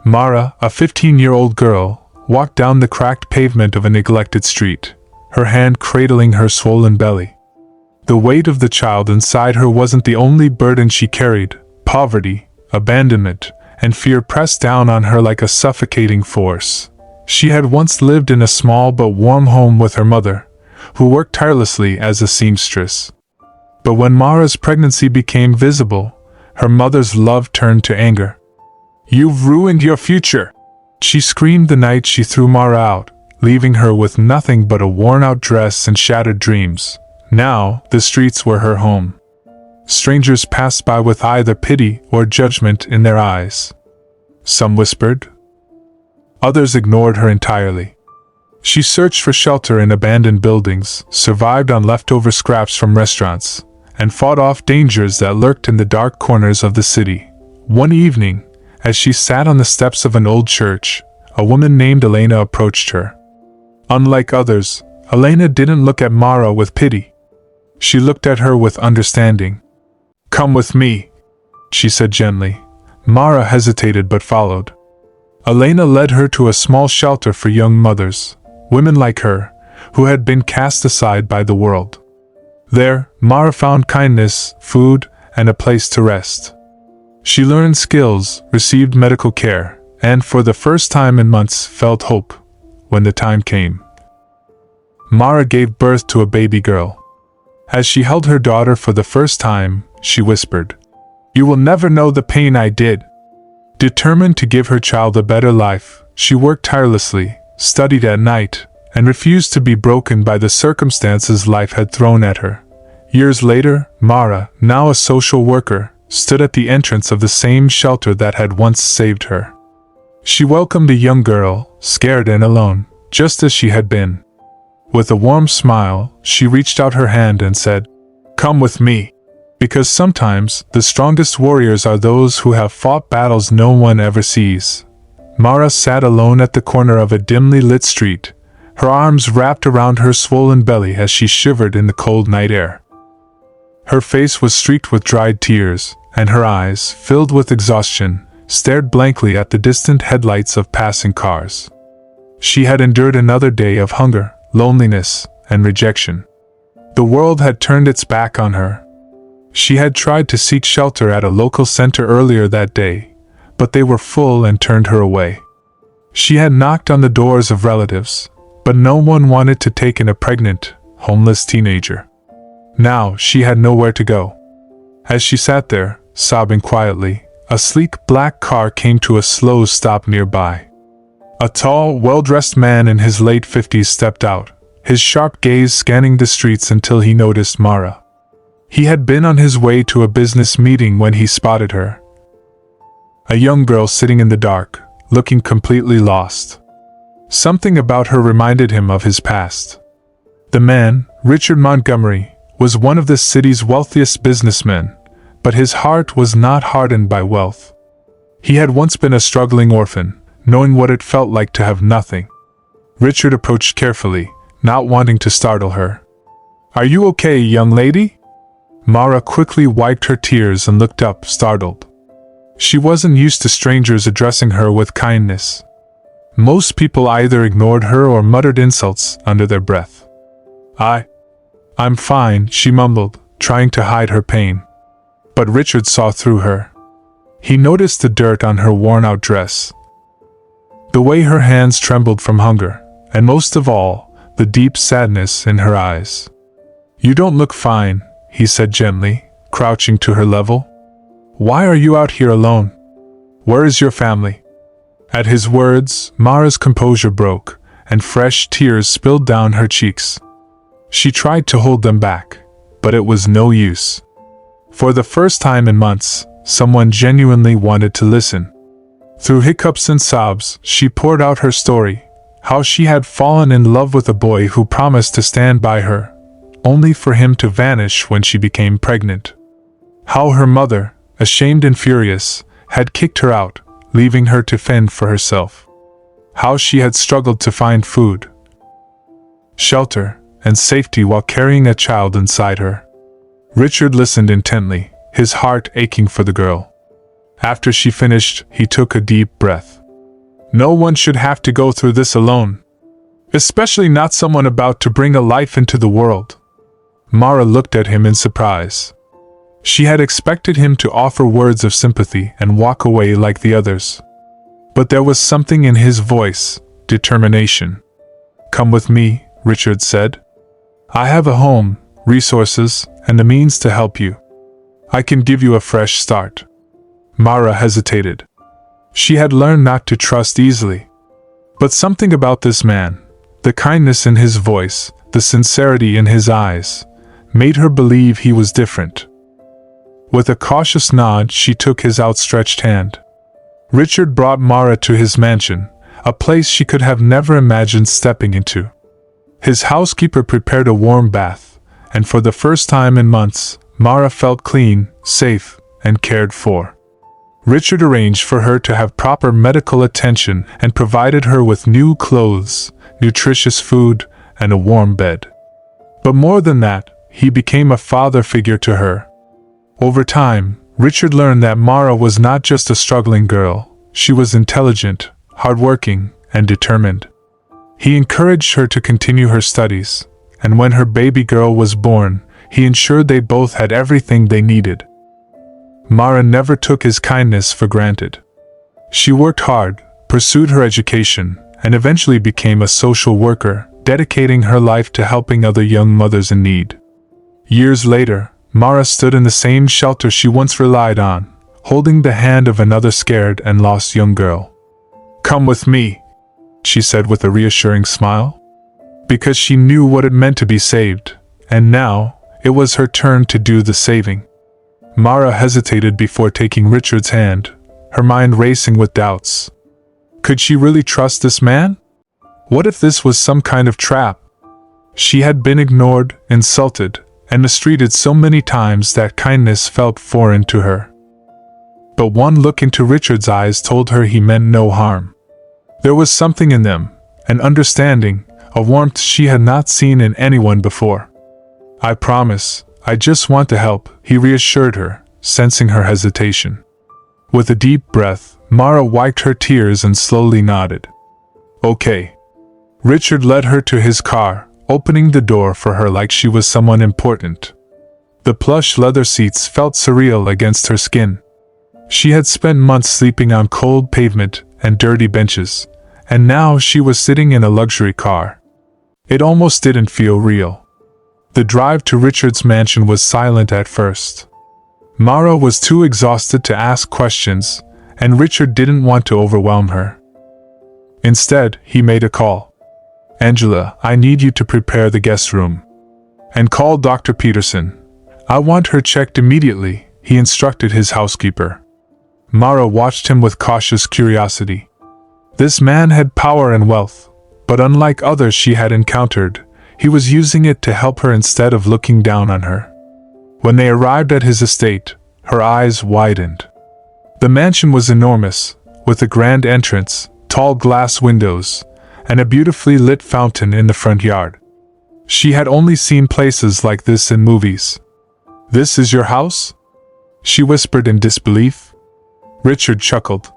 Mara, a 15-year-old girl, walked down the cracked pavement of a neglected street, her hand cradling her swollen belly. The weight of the child inside her wasn't the only burden she carried. Poverty, abandonment, and fear pressed down on her like a suffocating force. She had once lived in a small but warm home with her mother, who worked tirelessly as a seamstress. But when Mara's pregnancy became visible, her mother's love turned to anger. "You've ruined your future!" she screamed the night she threw Mara out, leaving her with nothing but a worn-out dress and shattered dreams. Now, the streets were her home. Strangers passed by with either pity or judgment in their eyes. Some whispered. Others ignored her entirely. She searched for shelter in abandoned buildings, survived on leftover scraps from restaurants, and fought off dangers that lurked in the dark corners of the city. One evening, as she sat on the steps of an old church, a woman named Elena approached her. Unlike others, Elena didn't look at Mara with pity. She looked at her with understanding. "Come with me," she said gently. Mara hesitated but followed. Elena led her to a small shelter for young mothers, women like her, who had been cast aside by the world. There, Mara found kindness, food, and a place to rest. She learned skills, received medical care, and for the first time in months felt hope when the time came. Mara gave birth to a baby girl. As she held her daughter for the first time, she whispered, "You will never know the pain I did." Determined to give her child a better life, she worked tirelessly, studied at night, and refused to be broken by the circumstances life had thrown at her. Years later, Mara, now a social worker, stood at the entrance of the same shelter that had once saved her. She welcomed the young girl, scared and alone, just as she had been. With a warm smile, she reached out her hand and said, "Come with me." Because sometimes, the strongest warriors are those who have fought battles no one ever sees. Mara sat alone at the corner of a dimly lit street, her arms wrapped around her swollen belly as she shivered in the cold night air. Her face was streaked with dried tears, and her eyes, filled with exhaustion, stared blankly at the distant headlights of passing cars. She had endured another day of hunger, loneliness, and rejection. The world had turned its back on her. She had tried to seek shelter at a local center earlier that day, but they were full and turned her away. She had knocked on the doors of relatives, but no one wanted to take in a pregnant, homeless teenager. Now she had nowhere to go. As she sat there, sobbing quietly, a sleek black car came to a slow stop nearby. A tall, well-dressed man in his late 50s stepped out, his sharp gaze scanning the streets until he noticed Mara. He had been on his way to a business meeting when he spotted her. A young girl sitting in the dark, looking completely lost. Something about her reminded him of his past. The man, Richard Montgomery, was one of the city's wealthiest businessmen, but his heart was not hardened by wealth. He had once been a struggling orphan, knowing what it felt like to have nothing. Richard approached carefully, not wanting to startle her. "Are you okay, young lady?" Mara quickly wiped her tears and looked up, startled. She wasn't used to strangers addressing her with kindness. Most people either ignored her or muttered insults under their breath. I'm fine," she mumbled, trying to hide her pain. But Richard saw through her. He noticed the dirt on her worn-out dress, the way her hands trembled from hunger, and most of all, the deep sadness in her eyes. "You don't look fine," he said gently, crouching to her level. "Why are you out here alone? Where is your family?" At his words, Mara's composure broke, and fresh tears spilled down her cheeks. She tried to hold them back, but it was no use. For the first time in months, someone genuinely wanted to listen. Through hiccups and sobs, she poured out her story, how she had fallen in love with a boy who promised to stand by her, only for him to vanish when she became pregnant. How her mother, ashamed and furious, had kicked her out, leaving her to fend for herself. How she had struggled to find food, shelter, and safety while carrying a child inside her. Richard listened intently, his heart aching for the girl. After she finished, he took a deep breath. No one should have to go through this alone. Especially not someone about to bring a life into the world. Mara looked at him in surprise. She had expected him to offer words of sympathy and walk away like the others. But there was something in his voice, determination. "Come with me," Richard said. "I have a home, resources, and the means to help you. I can give you a fresh start." Mara hesitated. She had learned not to trust easily. But something about this man, the kindness in his voice, the sincerity in his eyes, made her believe he was different. With a cautious nod, she took his outstretched hand. Richard brought Mara to his mansion, a place she could have never imagined stepping into. His housekeeper prepared a warm bath, and for the first time in months, Mara felt clean, safe, and cared for. Richard arranged for her to have proper medical attention and provided her with new clothes, nutritious food, and a warm bed. But more than that, he became a father figure to her. Over time, Richard learned that Mara was not just a struggling girl, she was intelligent, hardworking, and determined. He encouraged her to continue her studies, and when her baby girl was born, he ensured they both had everything they needed. Mara never took his kindness for granted. She worked hard, pursued her education, and eventually became a social worker, dedicating her life to helping other young mothers in need. Years later, Mara stood in the same shelter she once relied on, holding the hand of another scared and lost young girl. "Come with me," she said with a reassuring smile. Because she knew what it meant to be saved, and now, it was her turn to do the saving. Mara hesitated before taking Richard's hand, her mind racing with doubts. Could she really trust this man? What if this was some kind of trap? She had been ignored, insulted, and mistreated so many times that kindness felt foreign to her. But one look into Richard's eyes told her he meant no harm. There was something in them, an understanding, a warmth she had not seen in anyone before. "I promise, I just want to help," he reassured her, sensing her hesitation. With a deep breath, Mara wiped her tears and slowly nodded. "Okay." Richard led her to his car, opening the door for her like she was someone important. The plush leather seats felt surreal against her skin. She had spent months sleeping on cold pavement and dirty benches, and now she was sitting in a luxury car. It almost didn't feel real. The drive to Richard's mansion was silent at first. Mara was too exhausted to ask questions, and Richard didn't want to overwhelm her. Instead, he made a call. "Angela, I need you to prepare the guest room. And call Dr. Peterson. I want her checked immediately," he instructed his housekeeper. Mara watched him with cautious curiosity. This man had power and wealth, but unlike others she had encountered, he was using it to help her instead of looking down on her. When they arrived at his estate, her eyes widened. The mansion was enormous, with a grand entrance, tall glass windows, and a beautifully lit fountain in the front yard. She had only seen places like this in movies. "This is your house?" she whispered in disbelief. Richard chuckled.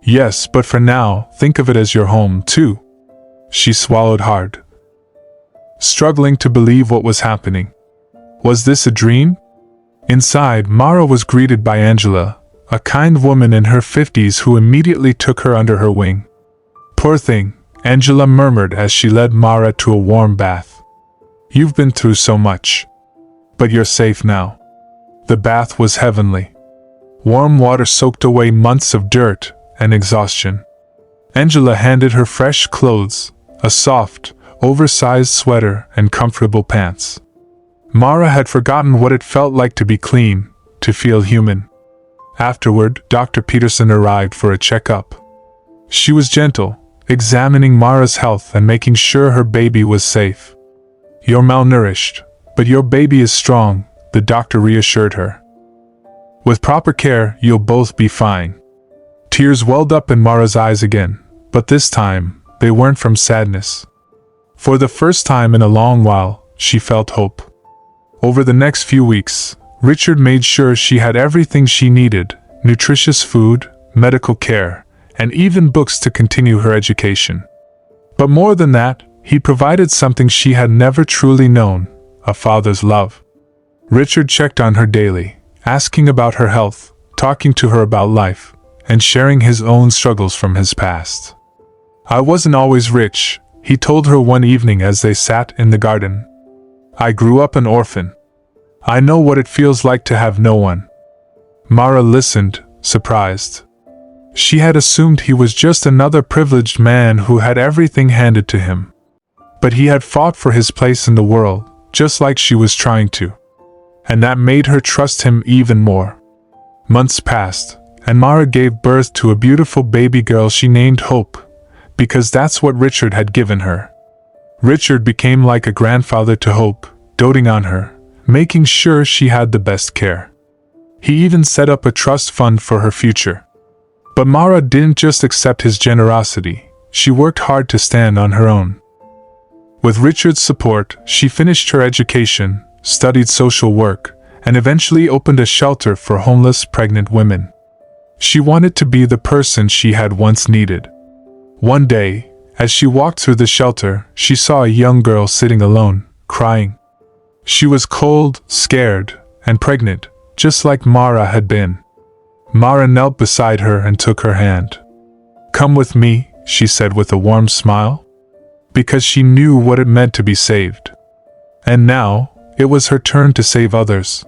"Yes, but for now, think of it as your home, too." She swallowed hard, struggling to believe what was happening. Was this a dream? Inside, Mara was greeted by Angela, a kind woman in her 50s who immediately took her under her wing. "Poor thing," Angela murmured as she led Mara to a warm bath. "You've been through so much. But you're safe now." The bath was heavenly. Warm water soaked away months of dirt and exhaustion. Angela handed her fresh clothes, a soft, oversized sweater and comfortable pants. Mara had forgotten what it felt like to be clean, to feel human. Afterward, Dr. Peterson arrived for a checkup. She was gentle, examining Mara's health and making sure her baby was safe. "You're malnourished, but your baby is strong," the doctor reassured her. "With proper care, you'll both be fine." Tears welled up in Mara's eyes again, but this time, they weren't from sadness. For the first time in a long while, she felt hope. Over the next few weeks, Richard made sure she had everything she needed: nutritious food, medical care, and even books to continue her education. But more than that, he provided something she had never truly known: a father's love. Richard checked on her daily, asking about her health, talking to her about life, and sharing his own struggles from his past. "I wasn't always rich," he told her one evening as they sat in the garden. "I grew up an orphan. I know what it feels like to have no one." Mara listened, surprised. She had assumed he was just another privileged man who had everything handed to him. But he had fought for his place in the world, just like she was trying to. And that made her trust him even more. Months passed, and Mara gave birth to a beautiful baby girl she named Hope, because that's what Richard had given her. Richard became like a grandfather to Hope, doting on her, making sure she had the best care. He even set up a trust fund for her future. But Mara didn't just accept his generosity, she worked hard to stand on her own. With Richard's support, she finished her education, studied social work, and eventually opened a shelter for homeless pregnant women. She wanted to be the person she had once needed. One day, as she walked through the shelter, she saw a young girl sitting alone, crying. She was cold, scared, and pregnant, just like Mara had been. Mara knelt beside her and took her hand. "Come with me," she said with a warm smile, because she knew what it meant to be saved. And now, it was her turn to save others.